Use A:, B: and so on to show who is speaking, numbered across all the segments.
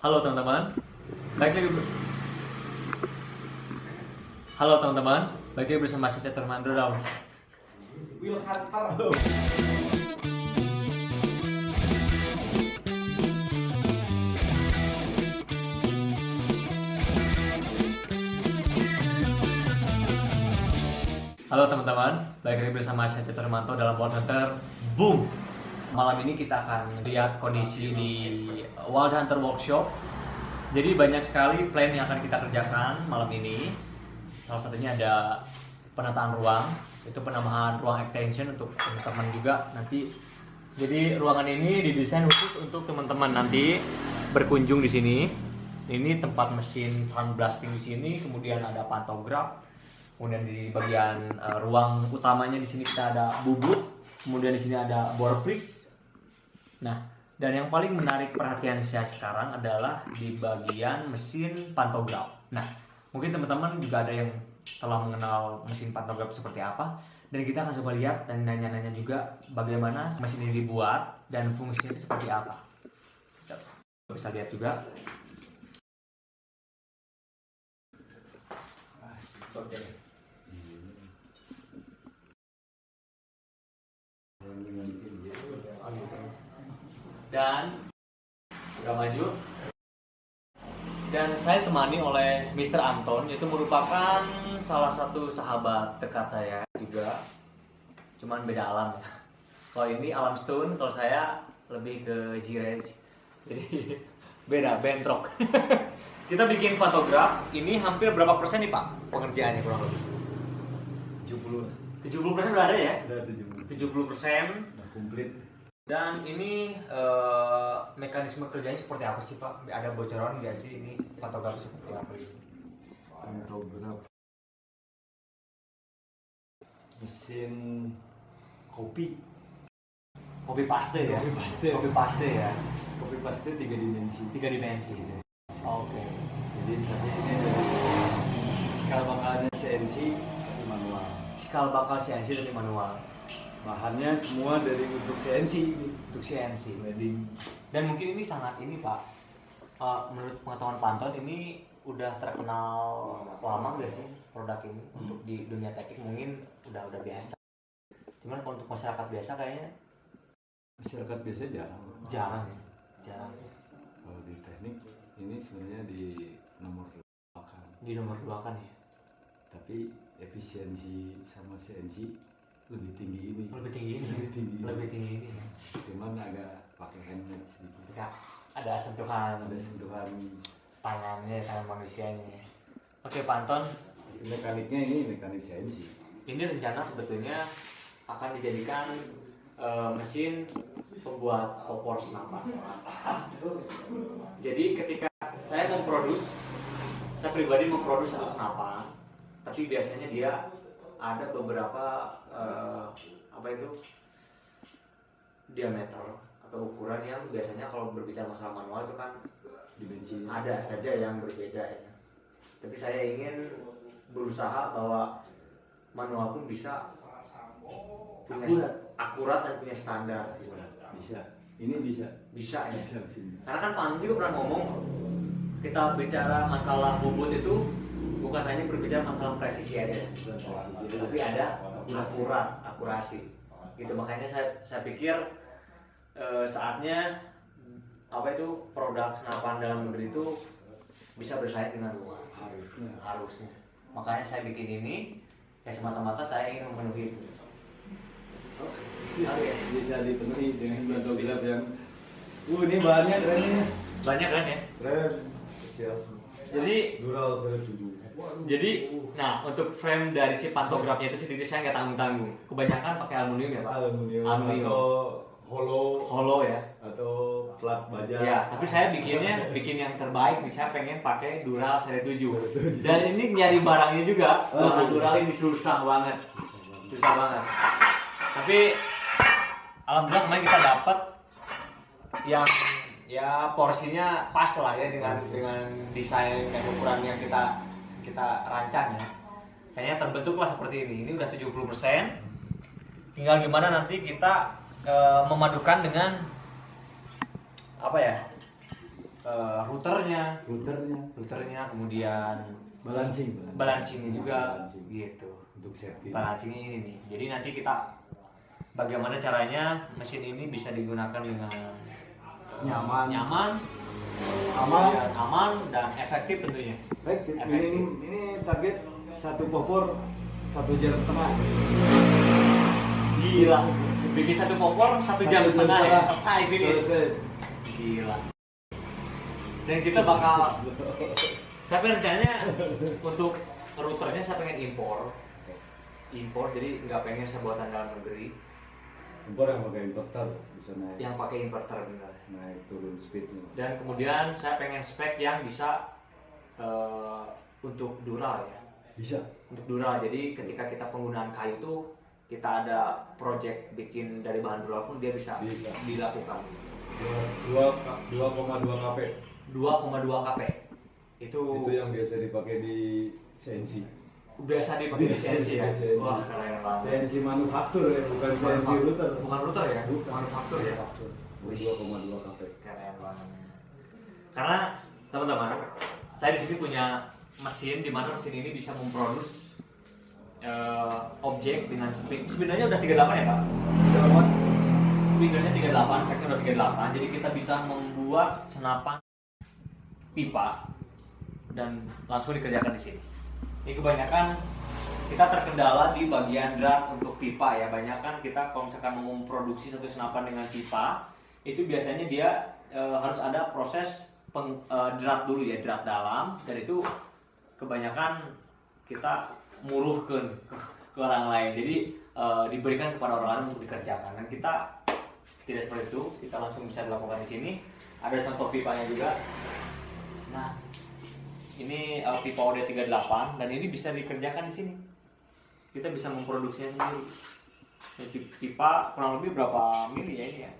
A: Halo teman-teman, baik lagi Halo teman-teman, baik lagi bersama saya Termando dalam Will Hunter. Halo teman-teman, baik lagi bersama saya Termando dalam Wild Hunter. Boom! Malam ini kita akan lihat kondisi di Wild Hunter Workshop. Jadi banyak sekali plan yang akan kita kerjakan malam ini. Salah satunya ada penataan ruang, itu penambahan ruang extension untuk teman-teman juga nanti. Jadi ruangan ini didesain khusus untuk teman-teman nanti berkunjung di sini. Ini tempat mesin sound blasting di sini, kemudian ada pantograf. Kemudian di bagian ruang utamanya di sini kita ada bubut, kemudian di sini ada bore press. Nah, dan yang paling menarik perhatian saya sekarang adalah di bagian mesin pantograf. Nah, mungkin teman-teman juga ada yang telah mengenal mesin pantograf seperti apa, dan kita akan coba lihat dan nanya-nanya juga bagaimana mesin ini dibuat dan fungsinya itu seperti apa. Kita bisa lihat juga. Oke. Dan udah maju. Dan saya temani oleh Mr. Anton, itu merupakan salah satu sahabat dekat saya juga. Cuman beda alam ya. Kalau ini alam stone, kalau saya lebih ke G-Rage. Jadi beda, bentrok. Kita bikin pantograf, ini hampir berapa persen nih Pak pengerjaannya kurang lebih? 70% udah ada ya?
B: Udah
A: 70%.
B: udah komplit.
A: Dan ini mekanisme kerjanya seperti apa sih Pak? Ada bocoran nggak sih ini pantograf seperti apa ini?
B: Pantograf mesin kopi
A: Paste ya?
B: Kopi paste
A: Ya?
B: kopi paste 3 dimensi.
A: 3 dimensi. Oke.
B: Jadi tadi ini dari cikal bakalnya CNC tapi manual.
A: Cikal bakal CNC dari manual.
B: Bahannya semua dari untuk CNC.
A: Untuk CNC.
B: Welding.
A: Dan mungkin ini sangat ini Pak. Menurut pengetahuan Panton ini udah terkenal lama nggak sih produk ini untuk di dunia teknik, mungkin udah biasa. Cuman kalau untuk masyarakat biasa kayaknya
B: Masyarakat biasa jarang.
A: jarang ya.
B: Kalau di teknik ini sebenarnya di nomor 2 kan.
A: Di nomor 2 kan ya.
B: Tapi efisiensi sama CNC lebih tinggi ini.
A: Lebih tinggi ini ya.
B: Cuman agak pakai handmade sedikit.
A: Ya, ada sentuhan
B: tangannya,
A: tangan manusianya ya. Oke Pak Anton,
B: mekaniknya ini mekanik CNC.
A: ini rencana sebetulnya akan dijadikan mesin pembuat popor senapan. Jadi ketika saya pribadi memproduksi satu senapan, tapi biasanya dia ada beberapa diameter atau ukuran yang biasanya kalau berbicara masalah manual itu kan
B: Dimensi
A: ada saja yang berbeda ya. Tapi saya ingin berusaha bahwa manual pun bisa punya akurat dan punya standar.
B: bisa. Ini bisa.
A: Bisa ya.
B: Bisa sini.
A: Karena kan Pak Andi juga pernah ngomong, kita bicara masalah bobot itu bukan hanya berbicara masalah presisi aja, tapi ada akurasi. Gitu, makanya saya pikir saatnya produk senapan dalam negeri itu bisa bersaing dengan luar. Harusnya. Makanya saya bikin ini ya semata-mata saya ingin memenuhi itu.
B: Bisa dipenuhi dengan pantograf yang ini bahannya keren ya.
A: Banyak kan ya?
B: Keren. Siap. Dural 107.
A: Jadi, nah untuk frame dari si pantografnya itu sendiri saya nggak tanggung-tanggung. Kebanyakan pakai aluminium ya Pak?
B: Aluminium. Atau
A: hollow ya?
B: Atau plat baja.
A: Ya, tapi saya bikin yang terbaik nih. Saya pengen pakai Dural seri 7. Dan ini nyari barangnya juga, bahan Dural ini susah banget. Tapi alhamdulillah kemarin kita dapat yang ya porsinya pas lah ya dengan desain dan ukuran yang kita rancang ya. Kayaknya terbentuklah seperti ini. Ini udah 70%. Tinggal gimana nanti kita memadukan dengan routernya,
B: routernya,
A: kemudian balancingnya juga, gitu.
B: Untuk setting.
A: Balancingnya ini nih. Jadi nanti kita bagaimana caranya mesin ini bisa digunakan dengan nyaman, aman dan efektif tentunya.
B: Efektif.
A: Efektif.
B: Ini target 1 popor 1,5 jam.
A: Gila. Bikin 1 popor 1,5 jam ya, selesai finish. Gila. Dan kita bakal, saya rencananya untuk routernya saya pengen impor, jadi nggak pengen saya buatan dalam negeri.
B: Impor yang pakai inverter bisa naik.
A: Yang pakai inverter benar.
B: Naik turun speednya.
A: Dan kemudian saya pengen spek yang bisa untuk dural ya.
B: Bisa.
A: Untuk dural. Jadi ketika kita penggunaan kayu itu kita ada project bikin dari bahan dural pun dia bisa. Dilakukan.
B: 2,2 kp.
A: 2,2 kp. Itu
B: yang biasa dipakai di CNC.
A: Biasa dipakai di CNC ya. Wah, keren banget.
B: CNC manufaktur ya, bukan CNC router.
A: Bukan router ya?
B: Bukan.
A: Manufaktur ya.
B: 2,2 kp.
A: Keren banget. Karena teman-teman, saya di sini punya mesin di mana mesin ini bisa memproduksi objek dengan speed. Speednya udah 38 ya, Pak? Speednya 38, sektor udah 38. Jadi kita bisa membuat senapan pipa dan langsung dikerjakan di sini. Ini kebanyakan kita terkendala di bagian drat untuk pipa ya. Banyakan kita kalau misalkan mau memproduksi satu senapan dengan pipa, itu biasanya dia harus ada proses drat dulu ya, drat dalam, dan itu kebanyakan kita muruhkan ke orang lain. Jadi diberikan kepada orang lain untuk dikerjakan. Dan kita tidak seperti itu, kita langsung bisa dilakukan di sini. Ada contoh pipanya juga. Nah, ini pipa OD38 dan ini bisa dikerjakan di sini. Kita bisa memproduksinya sendiri. Jadi pipa kurang lebih berapa mili ya ini ya?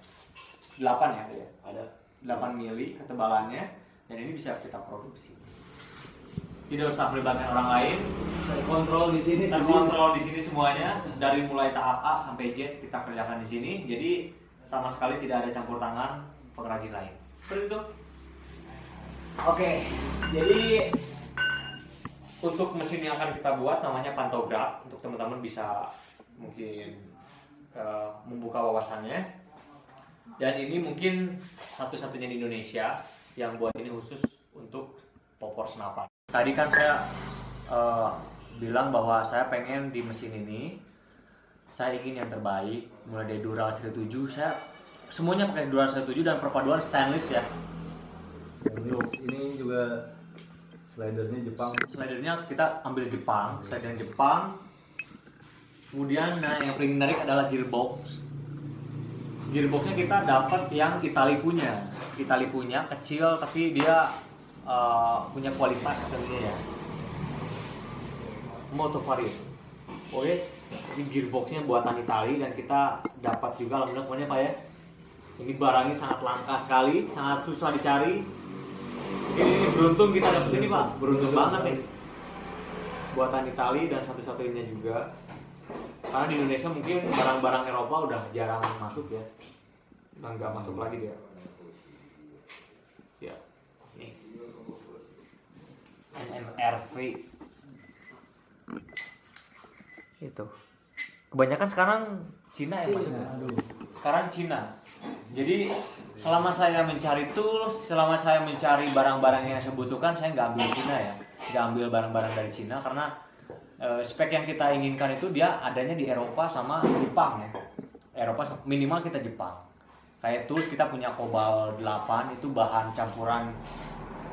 A: 8 ya, ada 8 mili ketebalannya dan ini bisa kita produksi. Tidak usah melibatkan orang lain.
B: Terkontrol di sini.
A: Terkontrol di sini semuanya dari mulai tahap A sampai Z kita kerjakan di sini. Jadi sama sekali tidak ada campur tangan pengrajin lain. Seperti itu. Oke, jadi untuk mesin yang akan kita buat namanya pantograf. Untuk teman-teman bisa mungkin membuka wawasannya. Dan ini mungkin satu-satunya di Indonesia yang buat ini khusus untuk popor senapan. Tadi kan saya bilang bahwa saya pengen di mesin ini saya ingin yang terbaik, mulai dari dural seri 7, saya semuanya pakai dural seri 7 dan perpaduan stainless ya.
B: Untuk ini juga slidernya Jepang.
A: Slidernya kita ambil Jepang, slider Jepang. Kemudian yang paling menarik adalah gearbox. Gearboxnya kita dapat yang Itali punya kecil tapi dia punya kualitas tentunya ya. Moto Vario. Oke, ini gearboxnya buatan Itali dan kita dapat juga alhamdulillah Pak ya. Ini barangnya sangat langka sekali, sangat susah dicari. Ini beruntung kita dapat ini Pak, beruntung banget nih. Buatan Itali dan satu-satunya juga. Karena di Indonesia mungkin barang-barang Eropa udah jarang masuk ya, udah nggak masuk lagi dia. Ya, nih NMRV itu. Kebanyakan sekarang Cina yang masuk ya. Sekarang Cina. Jadi selama saya mencari tools, selama saya mencari barang-barang yang saya butuhkan, saya nggak ambil Cina ya, nggak ambil barang-barang dari Cina karena spek yang kita inginkan itu dia adanya di Eropa sama Jepang ya. Eropa minimal kita Jepang. Kayak tools kita punya Cobalt 8 itu bahan campuran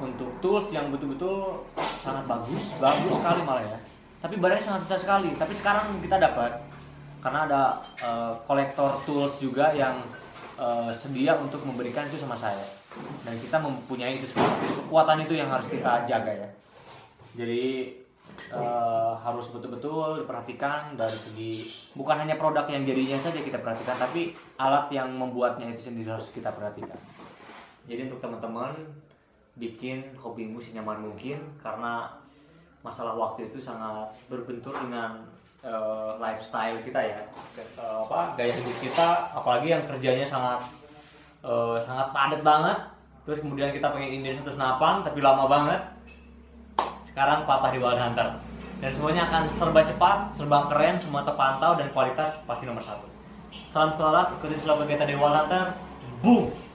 A: untuk tools yang betul-betul sangat bagus sekali malah ya. Tapi barangnya sangat susah sekali. Tapi sekarang kita dapat karena ada kolektor tools juga yang sedia untuk memberikan itu sama saya. Dan kita mempunyai itu semua. Kekuatan itu yang harus kita jaga ya. Jadi harus betul-betul diperhatikan dari segi bukan hanya produk yang jadinya saja kita perhatikan, tapi alat yang membuatnya itu sendiri harus kita perhatikan. Jadi untuk teman-teman bikin hobimu senyaman mungkin karena masalah waktu itu sangat berbentur dengan lifestyle kita ya, gaya hidup kita, apalagi yang kerjanya sangat padat banget. Terus kemudian kita pengen Indian satu senapan tapi lama banget. Sekarang patah di Wild Hunter. Dan semuanya akan serba cepat, serba keren, semua terpantau dan kualitas pasti nomor 1. Salam selaras, ikuti selalu kegiatan di Wild Hunter. Boom!